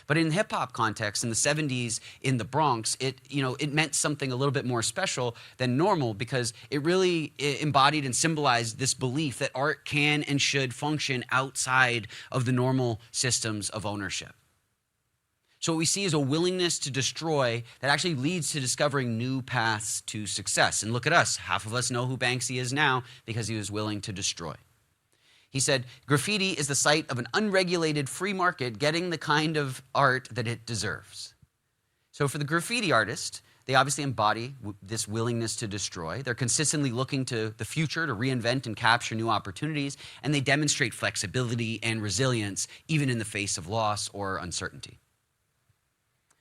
But in hip hop context in the 70s in the Bronx, it meant something a little bit more special than normal because it really embodied and symbolized this belief that art can and should function outside of the normal systems of ownership. So what we see is a willingness to destroy that actually leads to discovering new paths to success. And look at us. Half of us know who Banksy is now because he was willing to destroy. He said, graffiti is the site of an unregulated free market getting the kind of art that it deserves. So for the graffiti artist, they obviously embody this willingness to destroy. They're consistently looking to the future to reinvent and capture new opportunities, and they demonstrate flexibility and resilience even in the face of loss or uncertainty.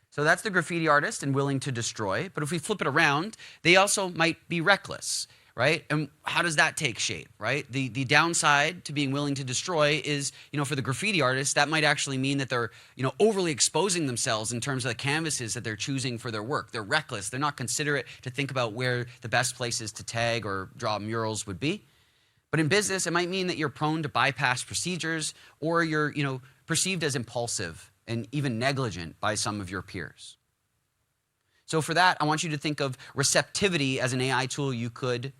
So that's the graffiti artist and willing to destroy. But if we flip it around, they also might be reckless, right? And how does that take shape, right? The downside to being willing to destroy is, for the graffiti artist, that might actually mean that they're, overly exposing themselves in terms of the canvases that they're choosing for their work. They're reckless. They're not considerate to think about where the best places to tag or draw murals would be. But in business, it might mean that you're prone to bypass procedures or you're, perceived as impulsive and even negligent by some of your peers. So for that, I want you to think of receptivity as an AI tool you could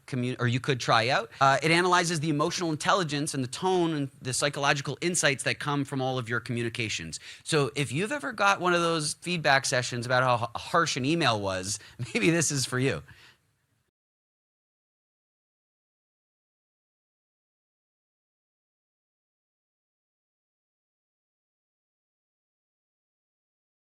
try out. It analyzes the emotional intelligence and the tone and the psychological insights that come from all of your communications. So if you've ever got one of those feedback sessions about how harsh an email was, maybe this is for you.